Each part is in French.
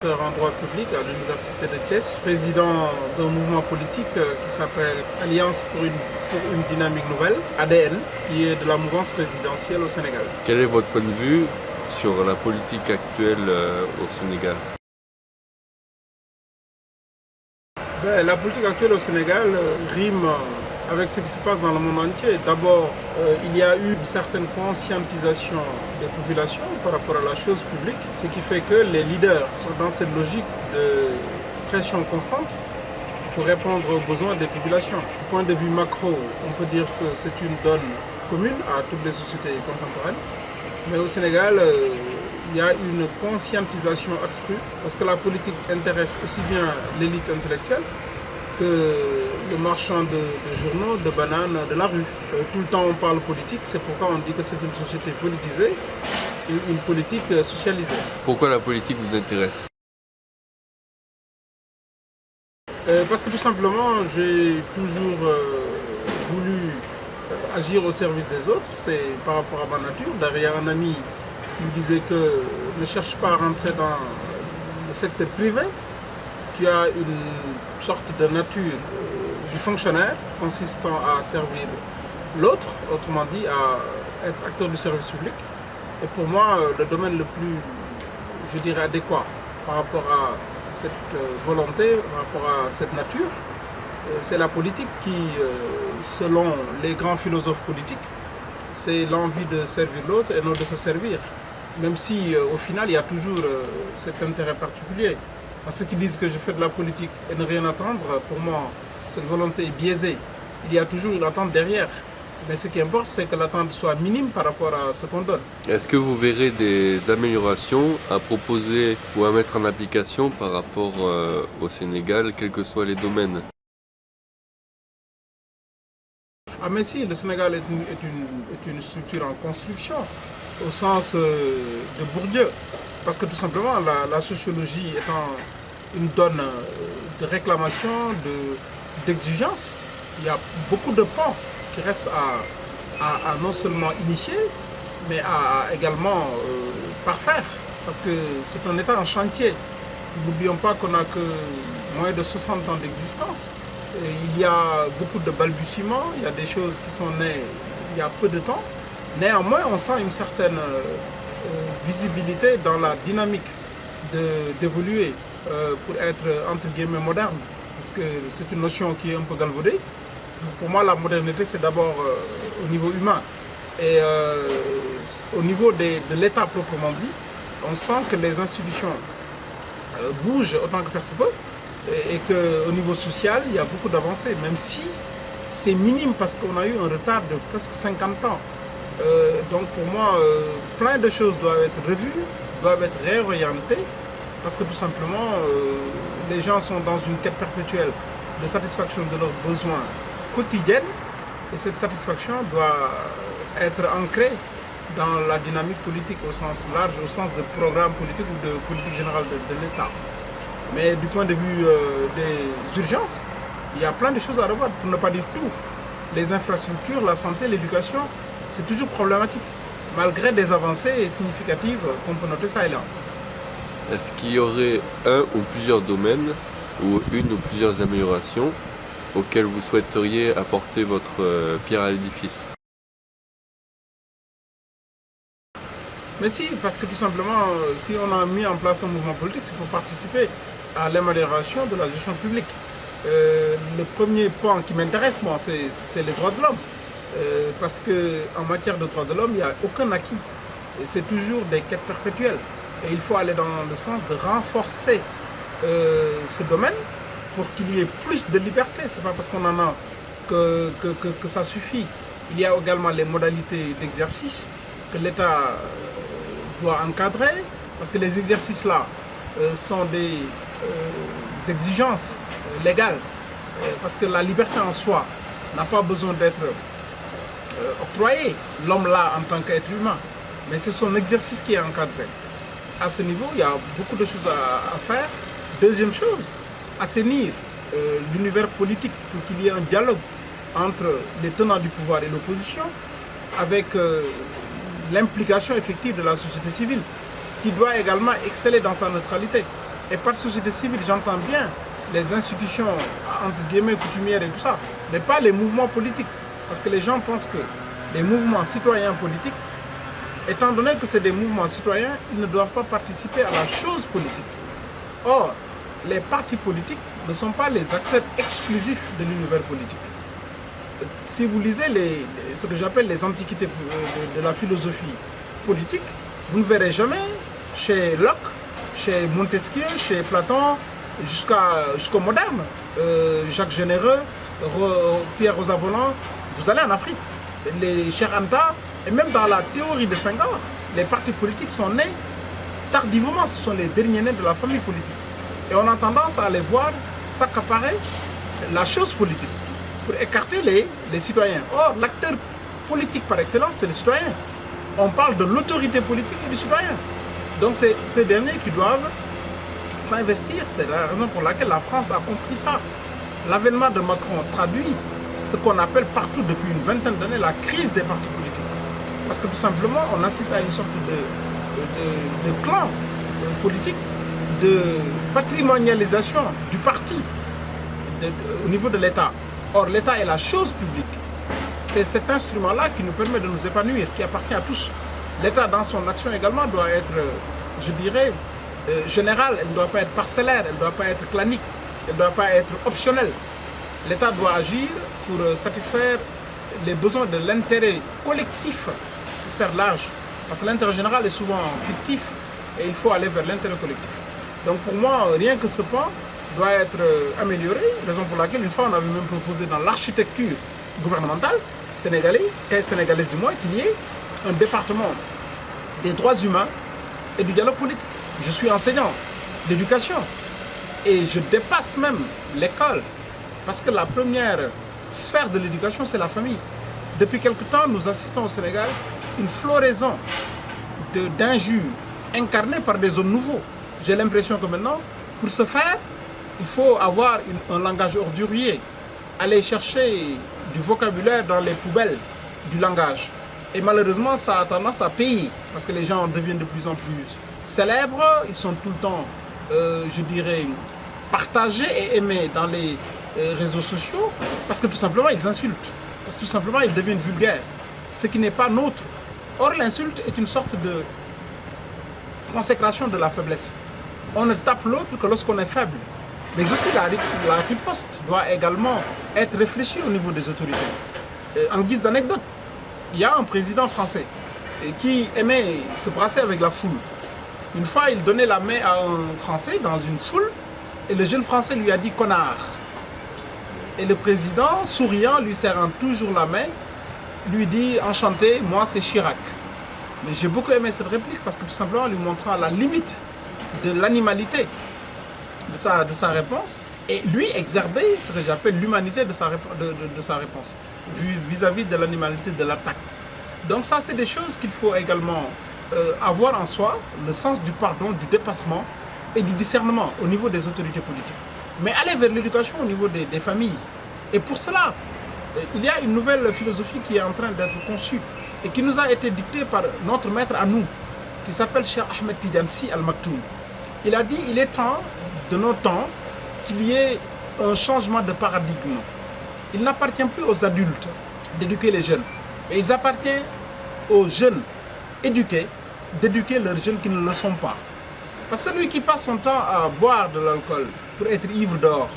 docteur en droit public à l'université de Thiès, président d'un mouvement politique qui s'appelle Alliance pour une dynamique nouvelle, ADN, qui est de la mouvance présidentielle au Sénégal. Quel est votre point de vue sur la politique actuelle au Sénégal? La politique actuelle au Sénégal rime avec ce qui se passe dans le monde entier. D'abord, il y a eu une certaine conscientisation des populations par rapport à la chose publique, ce qui fait que les leaders sont dans cette logique de pression constante pour répondre aux besoins des populations. Du point de vue macro, on peut dire que c'est une donne commune à toutes les sociétés contemporaines. Mais au Sénégal, il y a une conscientisation accrue parce que la politique intéresse aussi bien l'élite intellectuelle que le marchand de journaux, de bananes, de la rue. Tout le temps on parle politique, c'est pourquoi on dit que c'est une société politisée, une politique socialisée. Pourquoi la politique vous intéresse? Parce que tout simplement, j'ai toujours voulu agir au service des autres, c'est par rapport à ma nature. Derrière un ami qui me disait que ne cherche pas à rentrer dans le secteur privé, tu as une sorte de nature du fonctionnaire consistant à servir l'autre, autrement dit à être acteur du service public. Et pour moi, le domaine le plus, je dirais, adéquat par rapport à cette volonté, par rapport à cette nature, c'est la politique qui, selon les grands philosophes politiques, c'est l'envie de servir l'autre et non de se servir. Même si au final, il y a toujours cet intérêt particulier. Parce que ceux qui disent que je fais de la politique et ne rien attendre, pour moi, cette volonté est biaisée. Il y a toujours une attente derrière. Mais ce qui importe, c'est que l'attente soit minime par rapport à ce qu'on donne. Est-ce que vous verrez des améliorations à proposer ou à mettre en application par rapport au Sénégal, quels que soient les domaines? Ah mais si, le Sénégal est une structure en construction, au sens de Bourdieu. Parce que tout simplement, la sociologie étant une donne de réclamation, d'exigence, il y a beaucoup de pans qui restent à non seulement initier, mais à également parfaire. Parce que c'est un État en chantier. N'oublions pas qu'on n'a que moins de 60 ans d'existence. Il y a beaucoup de balbutiements, il y a des choses qui sont nées il y a peu de temps. Néanmoins, on sent une certaine visibilité dans la dynamique d'évoluer pour être entre guillemets moderne. Parce que c'est une notion qui est un peu galvaudée. Pour moi, la modernité, c'est d'abord au niveau humain. Et au niveau de l'État proprement dit, on sent que les institutions bougent autant que faire se peut. Et qu'au niveau social, il y a beaucoup d'avancées, même si c'est minime parce qu'on a eu un retard de presque 50 ans. Donc pour moi, plein de choses doivent être revues, doivent être réorientées, parce que tout simplement, les gens sont dans une quête perpétuelle de satisfaction de leurs besoins quotidiens, et cette satisfaction doit être ancrée dans la dynamique politique au sens large, au sens de programme politique ou de politique générale de l'État. Mais du point de vue des urgences, il y a plein de choses à revoir, pour ne pas dire tout. Les infrastructures, la santé, l'éducation, c'est toujours problématique, malgré des avancées significatives qu'on peut noter ça et là. Est-ce qu'il y aurait un ou plusieurs domaines, ou une ou plusieurs améliorations auxquelles vous souhaiteriez apporter votre pierre à l'édifice? Mais si, parce que tout simplement, si on a mis en place un mouvement politique, c'est pour participer à l'amélioration de la gestion publique. Le premier point qui m'intéresse, moi, c'est les droits de l'homme. Parce qu'en matière de droits de l'homme, il n'y a aucun acquis. C'est toujours des quêtes perpétuelles. Et il faut aller dans le sens de renforcer ce domaine pour qu'il y ait plus de liberté. Ce n'est pas parce qu'on en a que ça suffit. Il y a également les modalités d'exercice que l'État doit encadrer, parce que les exercices-là sont des exigences légales, parce que la liberté en soi n'a pas besoin d'être octroyée, l'homme là en tant qu'être humain, mais c'est son exercice qui est encadré. À ce niveau, il y a beaucoup de choses à faire. Deuxième chose, assainir l'univers politique pour qu'il y ait un dialogue entre les tenants du pouvoir et l'opposition, avec l'implication effective de la société civile, qui doit également exceller dans sa neutralité. Et par société civile, j'entends bien les institutions, entre guillemets, coutumières et tout ça, mais pas les mouvements politiques. Parce que les gens pensent que les mouvements citoyens politiques, étant donné que c'est des mouvements citoyens, ils ne doivent pas participer à la chose politique. Or, les partis politiques ne sont pas les acteurs exclusifs de l'univers politique. Si vous lisez ce que j'appelle les antiquités de la philosophie politique, vous ne verrez jamais chez Locke, chez Montesquieu, chez Platon, jusqu'au moderne, Jacques Généreux, Pierre Rosavolan, vous allez en Afrique, les Cheikh Anta, et même dans la théorie de Senghor, les partis politiques sont nés tardivement, ce sont les derniers nés de la famille politique. Et on a tendance à les voir s'accaparer la chose politique pour écarter les citoyens. Or, l'acteur politique par excellence, c'est le citoyen. On parle de l'autorité politique et du citoyen. Donc c'est ces derniers qui doivent s'investir. C'est la raison pour laquelle la France a compris ça. L'avènement de Macron traduit ce qu'on appelle partout depuis une vingtaine d'années la crise des partis politiques. Parce que tout simplement, on assiste à une sorte de clan politique, de patrimonialisation du parti au niveau de l'État. Or, l'État est la chose publique. C'est cet instrument-là qui nous permet de nous épanouir, qui appartient à tous. L'État, dans son action également, doit être, je dirais, générale. Elle ne doit pas être parcellaire, elle ne doit pas être clanique, elle ne doit pas être optionnelle. L'État doit agir pour satisfaire les besoins de l'intérêt collectif, pour faire large. Parce que l'intérêt général est souvent fictif et il faut aller vers l'intérêt collectif. Donc pour moi, rien que ce point doit être amélioré, raison pour laquelle une fois on avait même proposé dans l'architecture gouvernementale sénégalaise du moins, qu'il y ait un département des droits humains et du dialogue politique. Je suis enseignant d'éducation et je dépasse même l'école parce que la première sphère de l'éducation, c'est la famille. Depuis quelque temps, nous assistons au Sénégal à une floraison d'injures incarnées par des hommes nouveaux. J'ai l'impression que maintenant, pour ce faire, il faut avoir un langage ordurier, aller chercher du vocabulaire dans les poubelles du langage. Et malheureusement, ça a tendance à payer, parce que les gens deviennent de plus en plus célèbres, ils sont tout le temps, je dirais, partagés et aimés dans les réseaux sociaux, parce que tout simplement, ils insultent, parce que tout simplement, ils deviennent vulgaires, ce qui n'est pas nôtre. Or, l'insulte est une sorte de consécration de la faiblesse. On ne tape l'autre que lorsqu'on est faible. Mais aussi la riposte doit également être réfléchie au niveau des autorités. En guise d'anecdote, il y a un président français qui aimait se brasser avec la foule. Une fois, il donnait la main à un Français dans une foule et le jeune Français lui a dit « connard ». Et le président, souriant, lui serrant toujours la main, lui dit « enchanté, moi c'est Chirac ». Mais j'ai beaucoup aimé cette réplique parce que tout simplement, lui montrant la limite de l'animalité de sa réponse, et lui exerber ce que j'appelle l'humanité de sa réponse, vis-à-vis de l'animalité de l'attaque. Donc ça, c'est des choses qu'il faut également avoir en soi, le sens du pardon, du dépassement et du discernement au niveau des autorités politiques. Mais aller vers l'éducation au niveau des familles. Et pour cela, il y a une nouvelle philosophie qui est en train d'être conçue et qui nous a été dictée par notre maître à nous, qui s'appelle Cheikh Ahmed Tidiane Sy Al Maktoum. Il a dit il est temps de nos temps qu'il y ait un changement de paradigme. Il n'appartient plus aux adultes d'éduquer les jeunes, mais il appartient aux jeunes éduqués d'éduquer leurs jeunes qui ne le sont pas. Parce que celui qui passe son temps à boire de l'alcool pour être ivre d'or,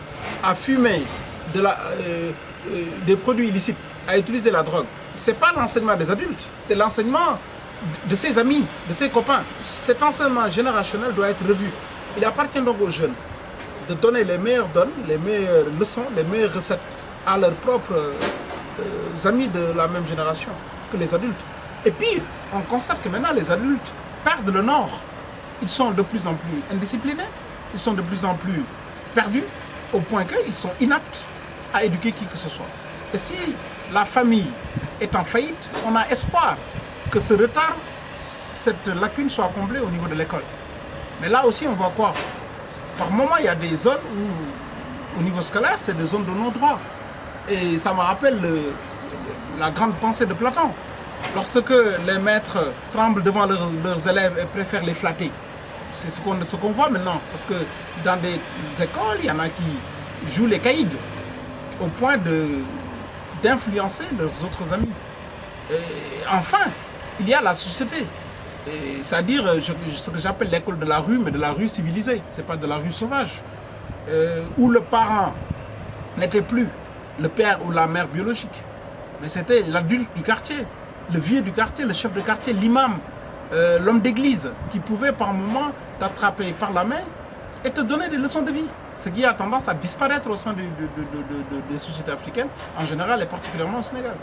à fumer des produits illicites, à utiliser la drogue, ce n'est pas l'enseignement des adultes, c'est l'enseignement de ses amis, de ses copains. Cet enseignement générationnel doit être revu. Il appartient donc aux jeunes de donner les meilleures donnes, les meilleures leçons, les meilleures recettes à leurs propres amis de la même génération que les adultes. Et pire, on constate que maintenant les adultes perdent le nord. Ils sont de plus en plus indisciplinés, ils sont de plus en plus perdus, au point qu'ils sont inaptes à éduquer qui que ce soit. Et si la famille est en faillite, on a espoir que ce retard, cette lacune soit comblée au niveau de l'école. Mais là aussi, on voit quoi? Par moment, il y a des zones où, au niveau scolaire, c'est des zones de non-droit. Et ça me rappelle la grande pensée de Platon. Lorsque les maîtres tremblent devant leurs élèves et préfèrent les flatter, C'est ce qu'on voit maintenant. Parce que dans des écoles, il y en a qui jouent les caïds au point d'influencer leurs autres amis. Et enfin, il y a la société. C'est-à-dire ce que j'appelle l'école de la rue, mais de la rue civilisée. Ce n'est pas de la rue sauvage. Où le parent n'était plus le père ou la mère biologique, mais c'était l'adulte du quartier, le vieux du quartier, le chef de quartier, l'imam, l'homme d'église, qui pouvait par moment t'attraper par la main et te donner des leçons de vie. Ce qui a tendance à disparaître au sein des sociétés africaines, en général et particulièrement au Sénégal.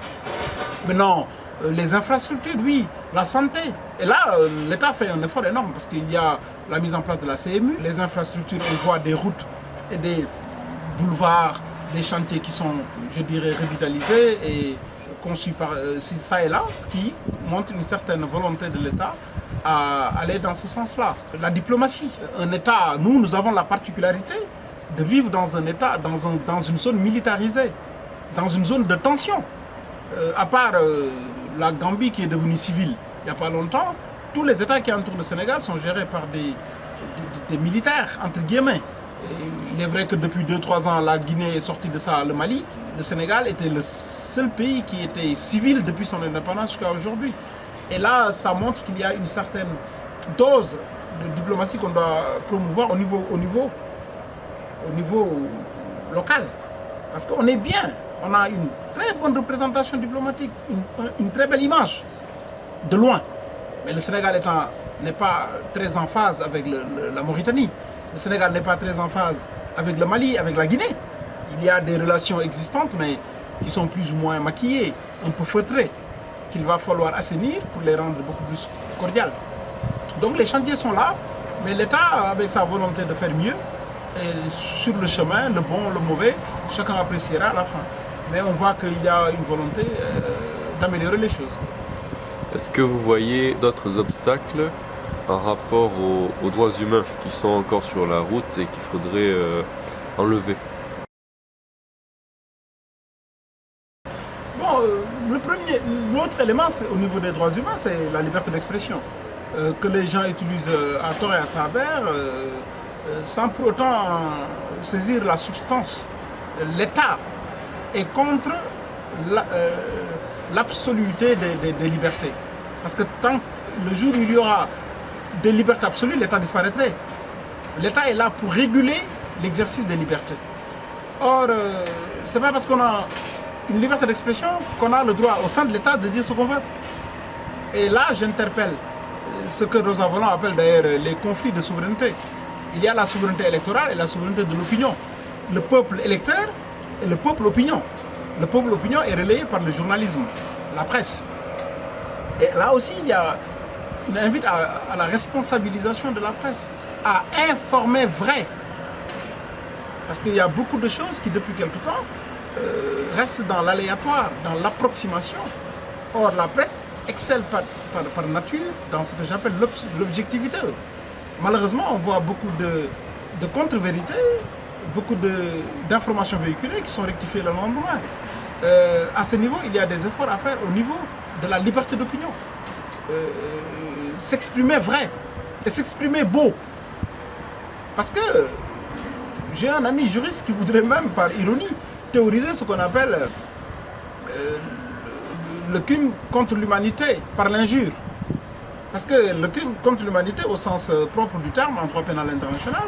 Maintenant, les infrastructures, oui, la santé. Et là, l'État fait un effort énorme parce qu'il y a la mise en place de la CMU. Les infrastructures, on voit des routes et des boulevards, des chantiers qui sont, je dirais, revitalisés et conçus par ça et là, qui montrent une certaine volonté de l'État à aller dans ce sens-là. La diplomatie, un État, nous avons la particularité de vivre dans un État, dans une zone militarisée, dans une zone de tension. À part la Gambie qui est devenue civile il n'y a pas longtemps, tous les États qui entourent le Sénégal sont gérés par des militaires, entre guillemets. Et il est vrai que depuis 2-3 ans, la Guinée est sortie de ça, le Mali. Le Sénégal était le seul pays qui était civil depuis son indépendance jusqu'à aujourd'hui. Et là, ça montre qu'il y a une certaine dose de diplomatie qu'on doit promouvoir au niveau local. Parce qu'on est bien, on a une très bonne représentation diplomatique, une très belle image, de loin. Mais le Sénégal n'est pas très en phase avec la Mauritanie. Le Sénégal n'est pas très en phase avec le Mali, avec la Guinée. Il y a des relations existantes, mais qui sont plus ou moins maquillées, un peu feutrées, qu'il va falloir assainir pour les rendre beaucoup plus cordiales. Donc les chantiers sont là, mais l'État, avec sa volonté de faire mieux, est sur le chemin, le bon, le mauvais, chacun appréciera à la fin. Mais on voit qu'il y a une volonté d'améliorer les choses. Est-ce que vous voyez d'autres obstacles en rapport aux droits humains qui sont encore sur la route et qu'il faudrait enlever? Bon, l'autre élément au niveau des droits humains, c'est la liberté d'expression. Que les gens utilisent à tort et à travers, sans pour autant saisir la substance. L'État est contre l'absoluité des libertés. Parce que tant le jour où il y aura des libertés absolues, l'État disparaîtrait. L'État est là pour réguler l'exercice des libertés. Or, ce n'est pas parce qu'on a une liberté d'expression qu'on a le droit au sein de l'État de dire ce qu'on veut. Et là, j'interpelle ce que Rosa Volant appelle d'ailleurs les conflits de souveraineté. Il y a la souveraineté électorale et la souveraineté de l'opinion. Le peuple électeur et le peuple opinion. Le peuple opinion est relayé par le journalisme, la presse. Et là aussi, il y a une invite à la responsabilisation de la presse, à informer vrai. Parce qu'il y a beaucoup de choses qui, depuis quelque temps, restent dans l'aléatoire, dans l'approximation. Or, la presse excelle par nature dans ce que j'appelle l'objectivité. Malheureusement, on voit beaucoup de contre-vérités, beaucoup d'informations véhiculées qui sont rectifiées le lendemain. À ce niveau, il y a des efforts à faire au niveau de la liberté d'opinion. S'exprimer vrai et s'exprimer beau. Parce que j'ai un ami juriste qui voudrait même, par ironie, théoriser ce qu'on appelle le crime contre l'humanité par l'injure. Parce que le crime contre l'humanité, au sens propre du terme, en droit pénal international,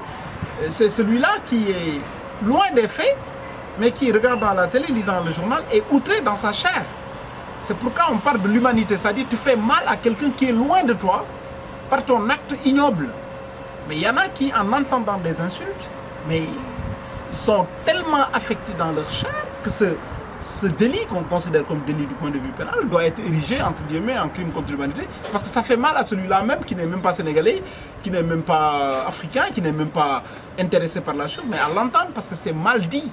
c'est celui-là qui est loin des faits, mais qui regarde dans la télé, lisant le journal, est outré dans sa chair. C'est pourquoi on parle de l'humanité, c'est-à-dire tu fais mal à quelqu'un qui est loin de toi par ton acte ignoble. Mais il y en a qui, en entendant des insultes, mais ils sont tellement affectés dans leur chair que ce délit qu'on considère comme délit du point de vue pénal doit être érigé entre guillemets en crime contre l'humanité parce que ça fait mal à celui-là même qui n'est même pas sénégalais, qui n'est même pas africain, qui n'est même pas intéressé par la chose, mais à l'entendre parce que c'est mal dit.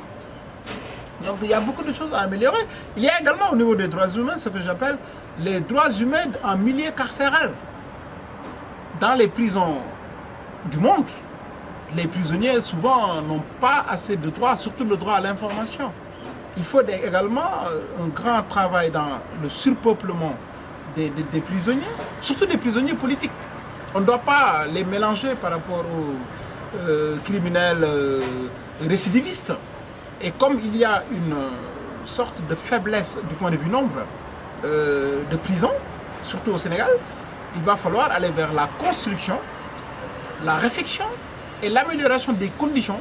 Donc il y a beaucoup de choses à améliorer. Il y a également au niveau des droits humains ce que j'appelle les droits humains en milieu carcéral. Dans les prisons du monde, les prisonniers souvent n'ont pas assez de droits, surtout le droit à l'information. Il faut également un grand travail dans le surpeuplement des prisonniers, surtout des prisonniers politiques. On ne doit pas les mélanger par rapport aux criminels récidivistes. Et comme il y a une sorte de faiblesse du point de vue nombre de prisons, surtout au Sénégal, il va falloir aller vers la construction, la réfection et l'amélioration des conditions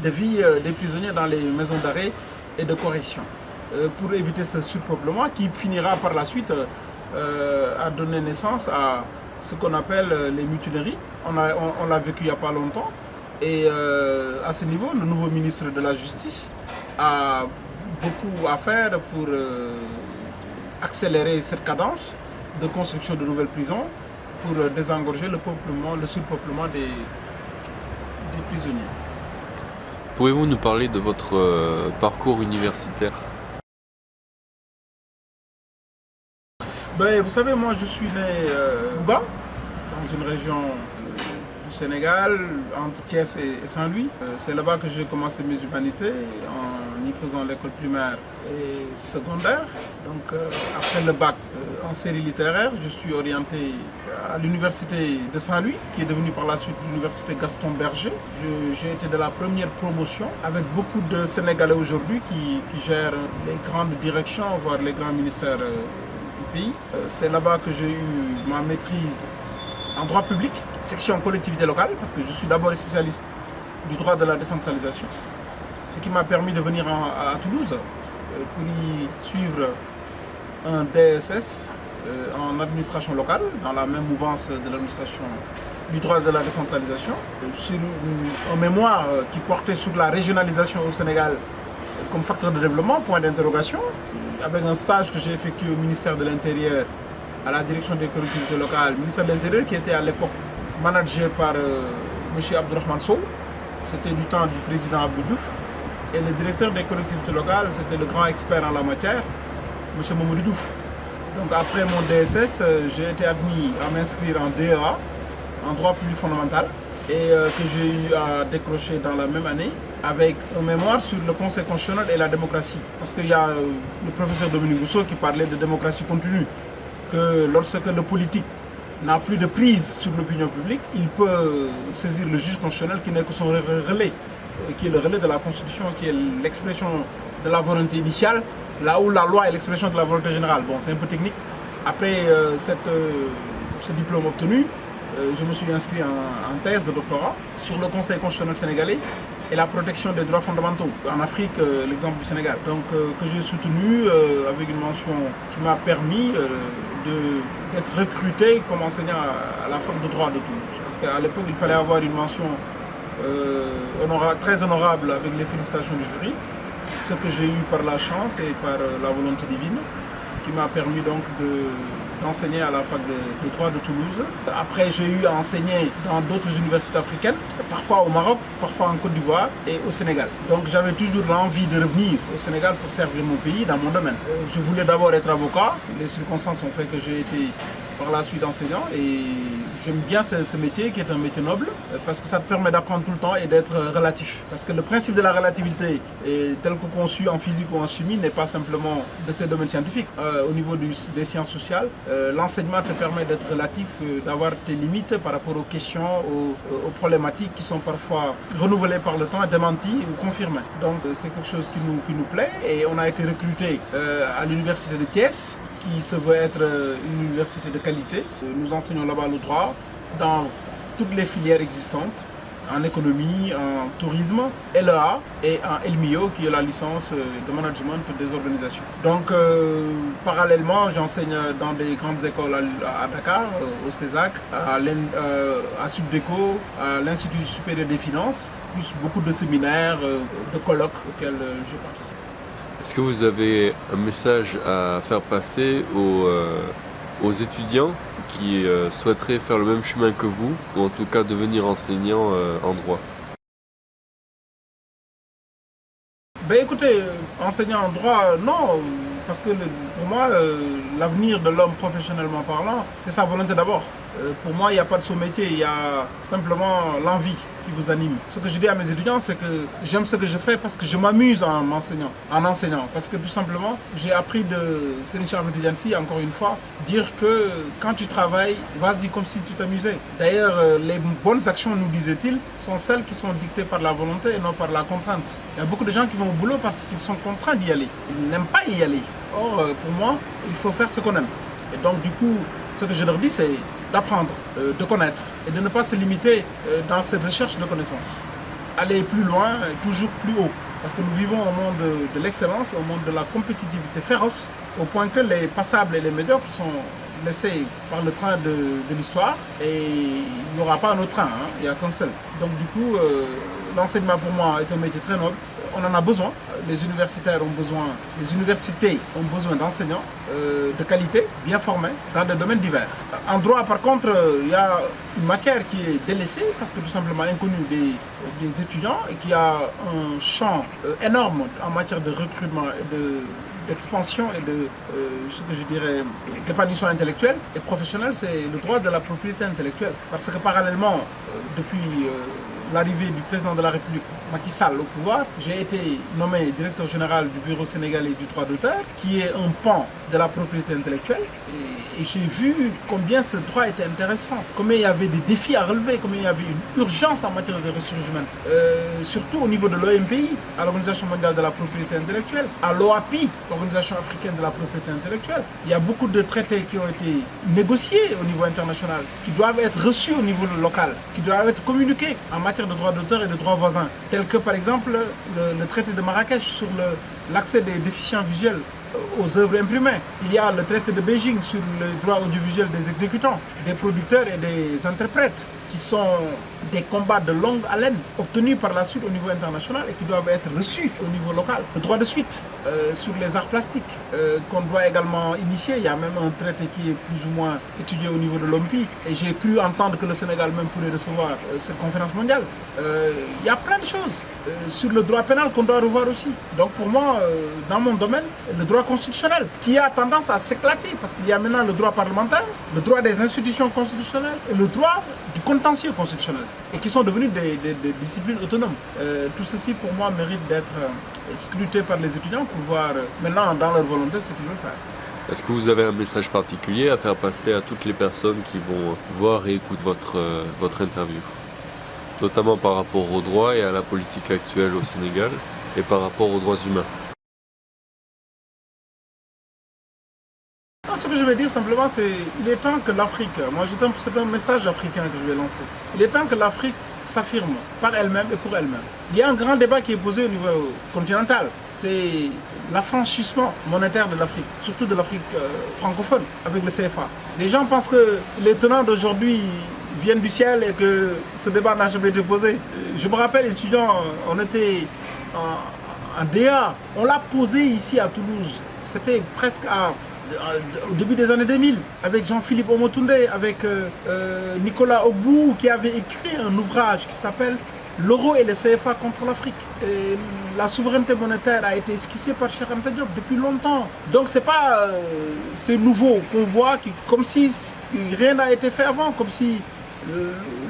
de vie des prisonniers dans les maisons d'arrêt et de correction pour éviter ce surpeuplement qui finira par la suite à donner naissance à ce qu'on appelle les mutineries. On l'a vécu il n'y a pas longtemps et à ce niveau, le nouveau ministre de la Justice a beaucoup à faire pour accélérer cette cadence de construction de nouvelles prisons pour désengorger le surpeuplement des prisonniers. Pouvez-vous nous parler de votre parcours universitaire? Vous savez, moi je suis né à Louga, dans une région du Sénégal, entre Thiès et Saint-Louis. C'est là-bas que j'ai commencé mes humanités, en y faisant l'école primaire et secondaire. Donc après le bac en série littéraire, je suis orienté à l'université de Saint-Louis, qui est devenue par la suite l'université Gaston Berger. J'ai été de la première promotion, avec beaucoup de Sénégalais aujourd'hui qui gèrent les grandes directions, voire les grands ministères du pays. C'est là-bas que j'ai eu ma maîtrise en droit public, section collectivité locale, parce que je suis d'abord spécialiste du droit de la décentralisation. Ce qui m'a permis de venir à Toulouse pour y suivre un DSS en administration locale, dans la même mouvance de l'administration du droit de la décentralisation, sur un mémoire qui portait sur la régionalisation au Sénégal comme facteur de développement, point d'interrogation, avec un stage que j'ai effectué au ministère de l'Intérieur, à la direction des collectivités locales, ministère de l'Intérieur qui était à l'époque managé par M. Abdourahmane Sow, c'était du temps du président Abdou Diouf, et le directeur des collectivités locales, c'était le grand expert en la matière, M. Mamadou Diouf. Donc après mon DSS, j'ai été admis à m'inscrire en DEA, en droit public fondamental, et que j'ai eu à décrocher dans la même année, avec un mémoire sur le Conseil constitutionnel et la démocratie. Parce qu'il y a le professeur Dominique Rousseau qui parlait de démocratie continue, que lorsque le politique n'a plus de prise sur l'opinion publique, il peut saisir le juge constitutionnel qui n'est que son relais, qui est le relais de la Constitution, qui est l'expression de la volonté initiale, là où la loi est l'expression de la volonté générale. Bon, c'est un peu technique. Après ce diplôme obtenu, je me suis inscrit en thèse de doctorat sur le Conseil constitutionnel sénégalais et la protection des droits fondamentaux. En Afrique, l'exemple du Sénégal. Donc, que j'ai soutenu avec une mention qui m'a permis d'être recruté comme enseignant à la fac de droit de Toulouse. Parce qu'à l'époque, il fallait avoir une mention très honorable avec les félicitations du jury. Ce que j'ai eu par la chance et par la volonté divine, qui m'a permis donc d'enseigner à la fac de droit de Toulouse. Après, j'ai eu à enseigner dans d'autres universités africaines, parfois au Maroc, parfois en Côte d'Ivoire et au Sénégal. Donc j'avais toujours l'envie de revenir au Sénégal pour servir mon pays dans mon domaine. Je voulais d'abord être avocat. Les circonstances ont fait que j'ai été par la suite enseignant et j'aime bien ce métier qui est un métier noble parce que ça te permet d'apprendre tout le temps et d'être relatif. Parce que le principe de la relativité, tel que conçu en physique ou en chimie, n'est pas simplement de ces domaines scientifiques. Au niveau des sciences sociales, l'enseignement te permet d'être relatif, d'avoir tes limites par rapport aux questions, aux problématiques qui sont parfois renouvelées par le temps, démenties ou confirmées. Donc c'est quelque chose qui nous plaît et on a été recruté à l'université de Thiès, qui se veut être une université de qualité. Nous enseignons là-bas le droit dans toutes les filières existantes, en économie, en tourisme, LEA et en LMIO, qui est la licence de management des organisations. Donc, parallèlement, j'enseigne dans des grandes écoles à Dakar, au CESAC, à Subdeco, à l'Institut supérieur des finances, plus beaucoup de séminaires, de colloques auxquels je participe. Est-ce que vous avez un message à faire passer aux étudiants qui souhaiteraient faire le même chemin que vous, ou en tout cas devenir enseignant en droit? Écoutez, enseignant en droit, non, parce que pour moi, l'avenir de l'homme professionnellement parlant, c'est sa volonté d'abord. Pour moi, il n'y a pas de sous-métier, il y a simplement l'envie qui vous anime. Ce que je dis à mes étudiants, c'est que j'aime ce que je fais parce que je m'amuse en enseignant. Parce que tout simplement, j'ai appris de Serigne Cheikh Ahmed Tidiane Sy, encore une fois, dire que quand tu travailles, vas-y comme si tu t'amusais. D'ailleurs, les bonnes actions, nous disait-il, sont celles qui sont dictées par la volonté et non par la contrainte. Il y a beaucoup de gens qui vont au boulot parce qu'ils sont contraints d'y aller. Ils n'aiment pas y aller. Or, pour moi, il faut faire ce qu'on aime. Et donc, du coup, ce que je leur dis, c'est d'apprendre, de connaître et de ne pas se limiter dans cette recherche de connaissances. Aller plus loin, toujours plus haut. Parce que nous vivons au monde de l'excellence, au monde de la compétitivité féroce, au point que les passables et les médiocres sont laissés par le train de l'histoire et il n'y aura pas un autre train, hein, il n'y a qu'un seul. Donc du coup, l'enseignement pour moi est un métier très noble. On en a besoin. Les universitaires ont besoin, les universités ont besoin d'enseignants de qualité, bien formés, dans des domaines divers. En droit, par contre, il y a une matière qui est délaissée parce que tout simplement inconnue des étudiants et qui a un champ énorme en matière de recrutement et d'expansion et de ce que je dirais d'épanouissement intellectuel et professionnel, c'est le droit de la propriété intellectuelle. Parce que parallèlement, depuis l'arrivée du président de la République, Macky Sall, au pouvoir, j'ai été nommé directeur général du Bureau sénégalais du droit d'auteur, qui est un pan de la propriété intellectuelle. Et j'ai vu combien ce droit était intéressant, combien il y avait des défis à relever, combien il y avait une urgence en matière de ressources humaines. Surtout au niveau de l'OMPI, à l'Organisation mondiale de la propriété intellectuelle, à l'OAPI, l'Organisation africaine de la propriété intellectuelle. Il y a beaucoup de traités qui ont été négociés au niveau international, qui doivent être reçus au niveau local, qui doivent être communiqués en matière de droits d'auteur et de droits voisins, tels que par exemple le traité de Marrakech sur l'accès des déficients visuels aux œuvres imprimées. Il y a le traité de Beijing sur le droit audiovisuel des exécutants, des producteurs et des interprètes, qui sont des combats de longue haleine obtenus par la suite au niveau international et qui doivent être reçus au niveau local. Le droit de suite sur les arts plastiques qu'on doit également initier. Il y a même un traité qui est plus ou moins étudié au niveau de l'OMPI et j'ai cru entendre que le Sénégal même pourrait recevoir cette conférence mondiale. Il y a plein de choses sur le droit pénal qu'on doit revoir aussi. Donc pour moi, dans mon domaine, le droit constitutionnel qui a tendance à s'éclater parce qu'il y a maintenant le droit parlementaire, le droit des institutions constitutionnelles et le droit du contentieux constitutionnel et qui sont devenus des disciplines autonomes. Tout ceci pour moi mérite d'être scruté par les étudiants pour voir maintenant dans leur volonté ce qu'ils veulent faire. Est-ce que vous avez un message particulier à faire passer à toutes les personnes qui vont voir et écouter votre interview, notamment par rapport aux droits et à la politique actuelle au Sénégal et par rapport aux droits humains? Ce que je vais dire simplement, c'est qu'il est temps que l'Afrique, c'est un message africain que je vais lancer, il est temps que l'Afrique s'affirme par elle-même et pour elle-même. Il y a un grand débat qui est posé au niveau continental, c'est l'affranchissement monétaire de l'Afrique, surtout de l'Afrique francophone avec le CFA. Des gens pensent que les tenants d'aujourd'hui viennent du ciel et que ce débat n'a jamais été posé. Je me rappelle, étudiant, on était en DA, on l'a posé ici à Toulouse, c'était presque au début des années 2000, avec Jean-Philippe Omotunde, avec Nicolas Ogbou, qui avait écrit un ouvrage qui s'appelle L'euro et le CFA contre l'Afrique. La souveraineté monétaire a été esquissée par Cheikh Anta Diop depuis longtemps. Donc c'est pas ces nouveaux qu'on voit comme si rien n'a été fait avant, comme si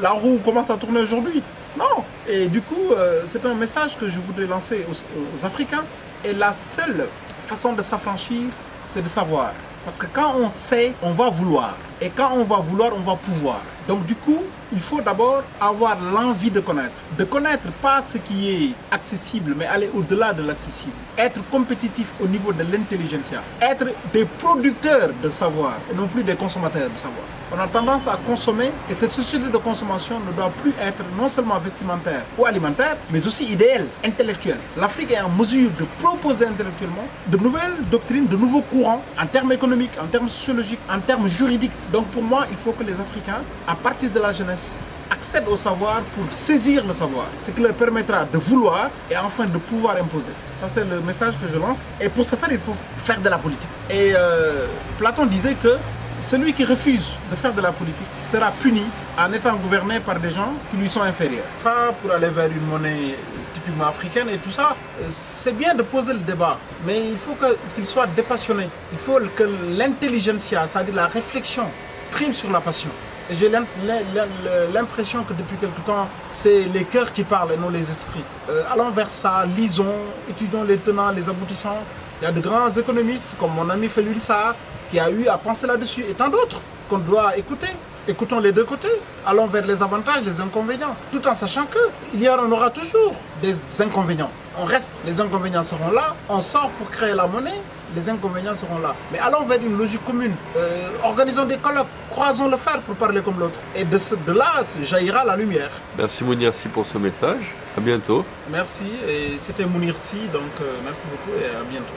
la roue commence à tourner aujourd'hui. Non. Et du coup, c'est un message que je voudrais lancer aux Africains. Et la seule façon de s'affranchir, c'est de savoir. Parce que quand on sait, on va vouloir. Et quand on va vouloir, on va pouvoir. Donc du coup, il faut d'abord avoir l'envie de connaître. De connaître pas ce qui est accessible, mais aller au-delà de l'accessible. Être compétitif au niveau de l'intelligentsia. Être des producteurs de savoir et non plus des consommateurs de savoir. On a tendance à consommer et cette société de consommation ne doit plus être non seulement vestimentaire ou alimentaire, mais aussi idéale, intellectuelle. L'Afrique est en mesure de proposer intellectuellement de nouvelles doctrines, de nouveaux courants en termes économiques, en termes sociologiques, en termes juridiques. Donc pour moi, il faut que les Africains, à partir de la jeunesse, accèdent au savoir pour saisir le savoir, ce qui leur permettra de vouloir et enfin de pouvoir imposer. Ça c'est le message que je lance. Et pour ce faire, il faut faire de la politique. Et Platon disait que celui qui refuse de faire de la politique sera puni en étant gouverné par des gens qui lui sont inférieurs. Enfin, pour aller vers une monnaie typiquement africaine et tout ça, c'est bien de poser le débat, mais il faut qu'il soit dépassionné. Il faut que l'intelligentsia, c'est-à-dire la réflexion, prime sur la passion. Et j'ai l'impression que depuis quelque temps, c'est les cœurs qui parlent et non les esprits. Allons vers ça, lisons, étudions les tenants, les aboutissants. Il y a de grands économistes comme mon ami Felwine Sarr qui a eu à penser là-dessus et tant d'autres qu'on doit écouter. Écoutons les deux côtés, allons vers les avantages, les inconvénients, tout en sachant qu'il y en aura toujours des inconvénients. On reste, les inconvénients seront là, on sort pour créer la monnaie, les inconvénients seront là. Mais allons vers une logique commune, organisons des colloques, croisons le fer pour parler comme l'autre. Et de là jaillira la lumière. Merci Mounir-Sy pour ce message, à bientôt. Merci, et c'était Mounir-Sy, donc merci beaucoup et à bientôt.